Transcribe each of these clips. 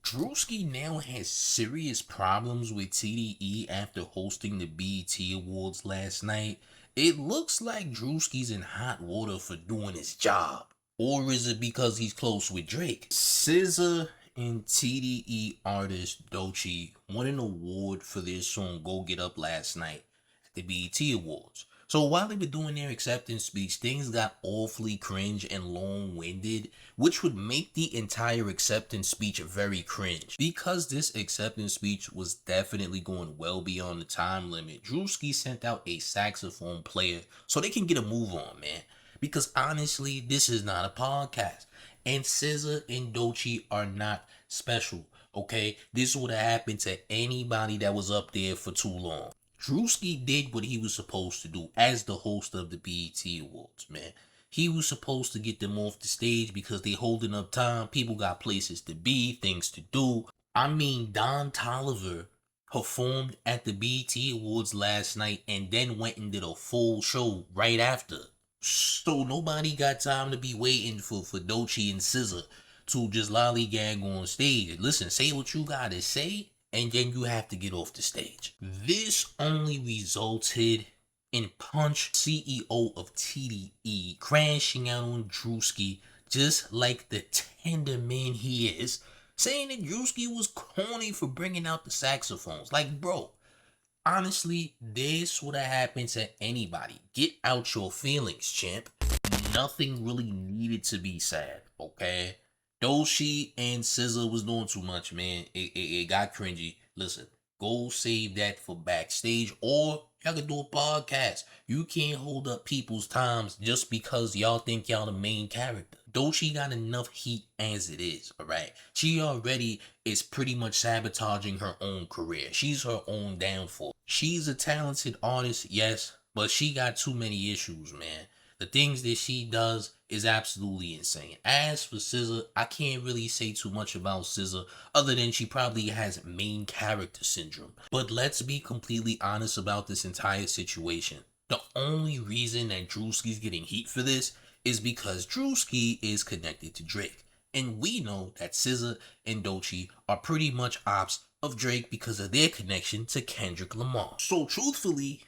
Druski now has serious problems with TDE after hosting the BET Awards last night. It looks like Druski's in hot water for doing his job. Or is it because he's close with Drake? SZA and TDE artist Doechii won an award for their song Go Get Up last night at the BET Awards. So while they were doing their acceptance speech, things got awfully cringe and long-winded, which would make the entire acceptance speech very cringe. Because this acceptance speech was definitely going well beyond the time limit, Druski sent out a saxophone player so they can get a move on, man. Because honestly, this is not a podcast. And SZA and Doechii are not special, okay? This would have happened to anybody that was up there for too long. Druski did what he was supposed to do as the host of the BET Awards, man. He was supposed to get them off the stage because they holding up time. People got places to be, things to do. I mean, Don Toliver performed at the BET Awards last night and then went and did a full show right after. So nobody got time to be waiting for Doechii and SZA to just lollygag on stage. Listen, say what you gotta say, and then you have to get off the stage. This only resulted in Punch, CEO of TDE, crashing out on Druski just like the tender man he is, saying that Druski was corny for bringing out the saxophones. Like, bro, honestly, this would have happened to anybody. Get out your feelings, champ. Nothing really needed to be said, okay? Doechii and SZA was doing too much, man. It got cringy. Listen, go save that for backstage, or y'all can do a podcast. You can't hold up people's times just because y'all think y'all the main character. Doechii got enough heat as it is, alright? She already is pretty much sabotaging her own career. She's her own downfall. She's a talented artist, yes, but she got too many issues, man. The things that she does is absolutely insane. As for SZA, I can't really say too much about SZA other than she probably has main character syndrome. But let's be completely honest about this entire situation. The only reason that Druski's getting heat for this is because Druski is connected to Drake. And we know that SZA and Doechii are pretty much ops of Drake because of their connection to Kendrick Lamar. So truthfully,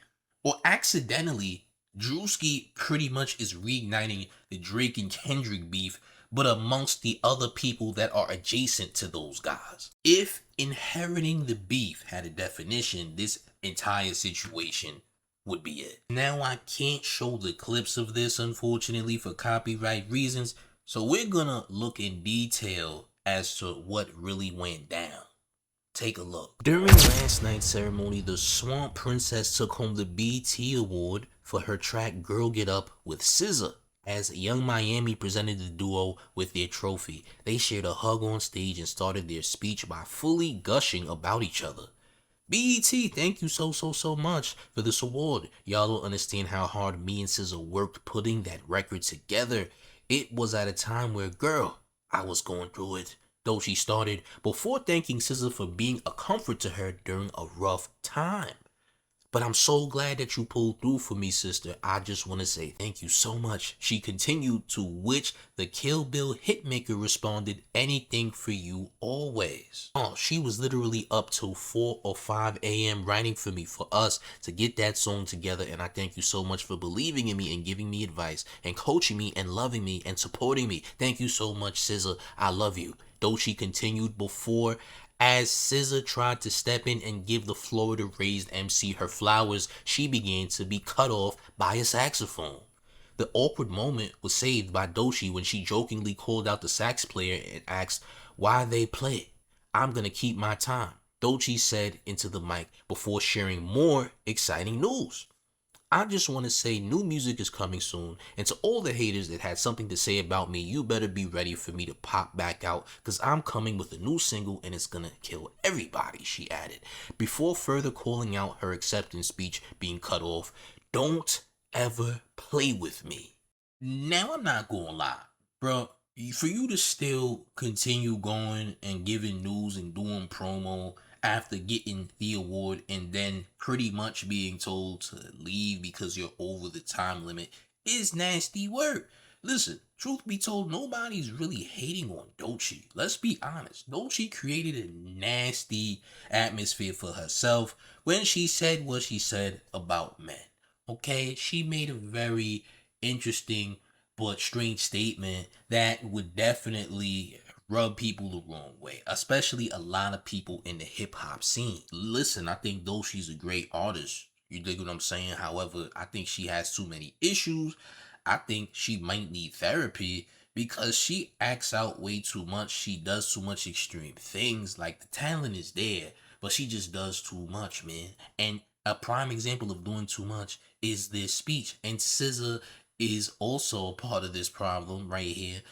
or accidentally, Druski pretty much is reigniting the Drake and Kendrick beef, but amongst the other people that are adjacent to those guys. If inheriting the beef had a definition, this entire situation would be it. Now, I can't show the clips of this, unfortunately, for copyright reasons, so we're gonna look in detail as to what really went down. Take a look. During last night's ceremony, the Swamp Princess took home the BET Award for her track Girl Get Up with SZA. As Young Miami presented the duo with their trophy, they shared a hug on stage and started their speech by fully gushing about each other. BET, thank you so much for this award. Y'all don't understand how hard me and SZA worked putting that record together. It was at a time where, girl, I was going through it. Doechii started before thanking SZA for being a comfort to her during a rough time. But I'm so glad that you pulled through for me, sister. I just want to say thank you so much. She continued, to which the Kill Bill hitmaker responded, anything for you always. Oh, she was literally up till 4 or 5 a.m. writing for me, for us to get that song together. And I thank you so much for believing in me and giving me advice and coaching me and loving me and supporting me. Thank you so much, SZA. I love you. Doechii continued before, as SZA tried to step in and give the Florida raised MC her flowers, she began to be cut off by a saxophone. The awkward moment was saved by Doechii when she jokingly called out the sax player and asked why they play. I'm gonna keep my time, Doechii said into the mic before sharing more exciting news. I just want to say new music is coming soon, and to all the haters that had something to say about me, you better be ready for me to pop back out, because I'm coming with a new single and it's gonna kill everybody, she added, before further calling out her acceptance speech being cut off. Don't ever play with me. Now, I'm not gonna lie, bro. For you to still continue going and giving news and doing promo after getting the award and then pretty much being told to leave because you're over the time limit is nasty work. Listen, truth be told, nobody's really hating on Doechii. Let's be honest. Doechii created a nasty atmosphere for herself when she said what she said about men. Okay, she made a very interesting but strange statement that would definitely rub people the wrong way, especially a lot of people in the hip hop scene. Listen, I think Doechii's a great artist. You dig what I'm saying? However, I think she has too many issues. I think she might need therapy because she acts out way too much. She does too much extreme things. Like, the talent is there, but she just does too much, man. And a prime example of doing too much is this speech. And SZA is also a part of this problem right here.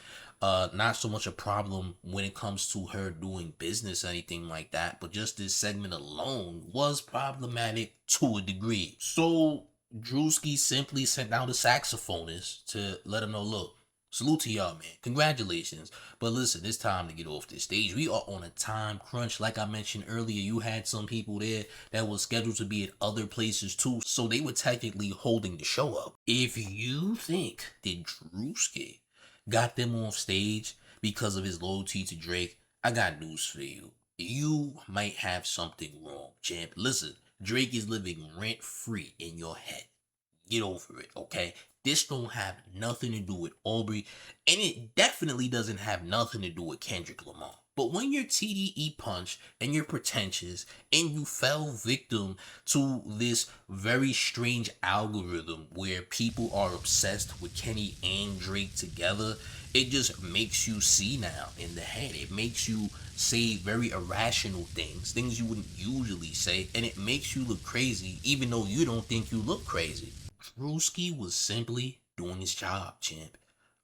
Not so much a problem when it comes to her doing business or anything like that, but just this segment alone was problematic to a degree. So Druski simply sent out a saxophonist to let him know, look, salute to y'all, man. Congratulations. But listen, it's time to get off this stage. We are on a time crunch. Like I mentioned earlier, you had some people there that was scheduled to be at other places too. So they were technically holding the show up. If you think that Druski got them off stage because of his loyalty to Drake, I got news for you. You might have something wrong, champ. Listen, Drake is living rent free in your head. Get over it, okay? This don't have nothing to do with Aubrey, and it definitely doesn't have nothing to do with Kendrick Lamar. But when you're TDE Punch and you're pretentious and you fell victim to this very strange algorithm where people are obsessed with Kenny and Drake together, it just makes you see now in the head. It makes you say very irrational things you wouldn't usually say, and it makes you look crazy even though you don't think you look crazy. Druski was simply doing his job, champ.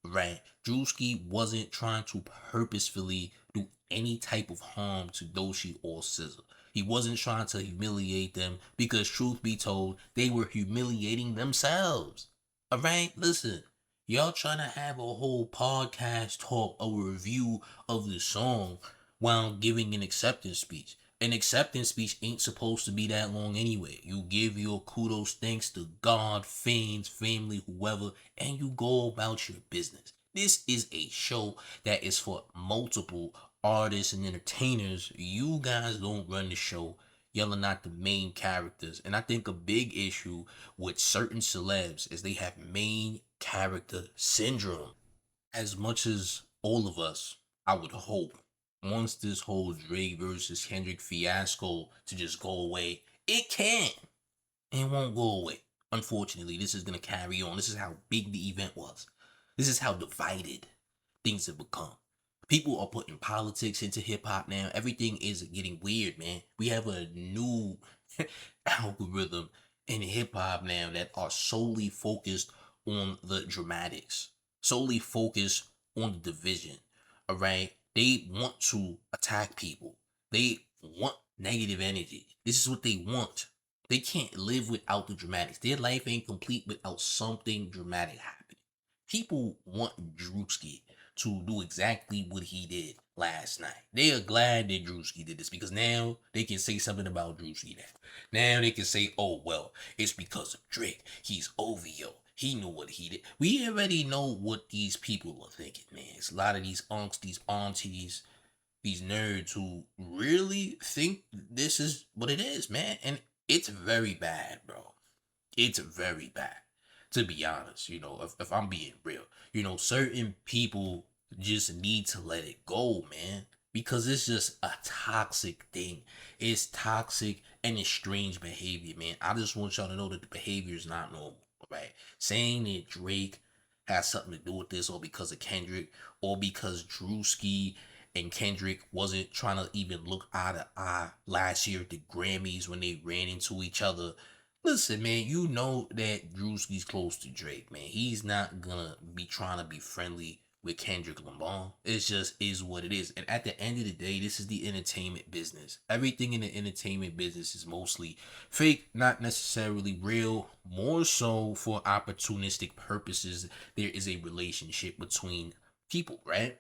Right? Druski wasn't trying to purposefully do any type of harm to Doechii or SZA. He wasn't trying to humiliate them because, truth be told, they were humiliating themselves. Alright? Listen, y'all trying to have a whole podcast talk, a review of the song while giving an acceptance speech. An acceptance speech ain't supposed to be that long anyway. You give your kudos, thanks to God, fans, family, whoever, and you go about your business. This is a show that is for multiple artists and entertainers. You guys don't run the show. Y'all are not the main characters. And I think a big issue with certain celebs is they have main character syndrome. As much as all of us, I would hope, once this whole Drake versus Kendrick fiasco to just go away, it can. It won't go away. Unfortunately, this is going to carry on. This is how big the event was. This is how divided things have become. People are putting politics into hip hop now. Everything is getting weird, man. We have a new algorithm in hip hop now that are solely focused on the dramatics, solely focused on the division. All right, they want to attack people. They want negative energy. This is what they want. They can't live without the dramatics. Their life ain't complete without something dramatic happening. People want Druski to do exactly what he did last night. They are glad that Druski did this because now they can say something about Druski now. Now they can say, oh, well, it's because of Drake. He's OVO. He knew what he did. We already know what these people are thinking, man. It's a lot of these unks, these aunties, these nerds who really think this is what it is, man. And it's very bad, bro. It's very bad. To be honest, if I'm being real, certain people just need to let it go, man. Because it's just a toxic thing. It's toxic and it's strange behavior, man. I just want y'all to know that the behavior is not normal, right? Saying that Drake has something to do with this, or because of Kendrick, or because Druski and Kendrick wasn't trying to even look eye to eye last year at the Grammys when they ran into each other. Listen, man, you know that Druski's close to Drake, man. He's not gonna be trying to be friendly with Kendrick Lamar. It just is what it is. And at the end of the day, this is the entertainment business. Everything in the entertainment business is mostly fake, not necessarily real, more so for opportunistic purposes. There is a relationship between people, right?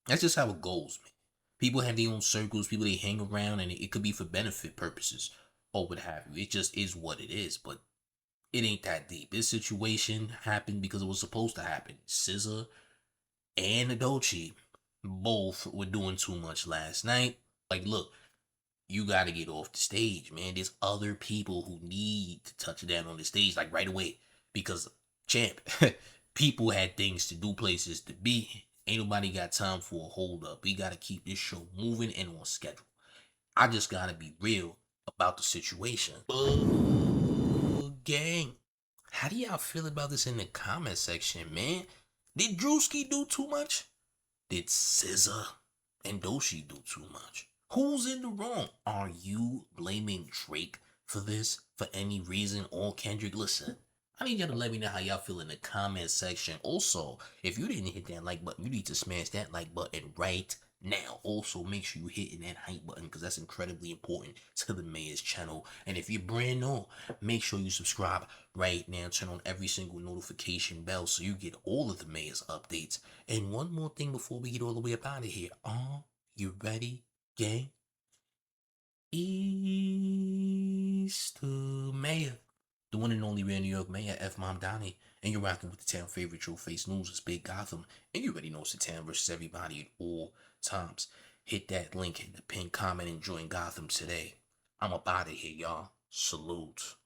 That's just how it goes, man. People have their own circles, people they hang around, and it could be for benefit purposes or what have you. It just is what it is. But it ain't that deep. This situation happened because it was supposed to happen. SZA and Doechii both were doing too much last night. Like, look, you gotta get off the stage, man. There's other people who need to touch down on the stage, like right away. Because, champ, people had things to do, places to be. Ain't nobody got time for a hold up. We gotta keep this show moving and on schedule. I just gotta be real about the situation. Gang, how do y'all feel about this in the comment section, man? Did Druski do too much? Did SZA and Doechii do too much? Who's in the wrong? Are you blaming Drake for this for any reason or Kendrick? Listen, I need y'all to let me know how y'all feel in the comment section. Also, if you didn't hit that like button, you need to smash that like button right now. Also, make sure you hitting that hype button because that's incredibly important to the Mayor's channel. And if you're brand new, make sure you subscribe right now. Turn on every single notification bell so you get all of the Mayor's updates. And one more thing before we get all the way up out of here. Are you ready, gang? East to Mayor. The one and only real New York Mayor, F. Mom Donnie. And you're rocking with the town favorite Showface News. It's Big Gotham. And you already know it's the town versus everybody at all times. Hit that link in the pinned comment and join Gotham today. I'm up out of here, y'all. Salute.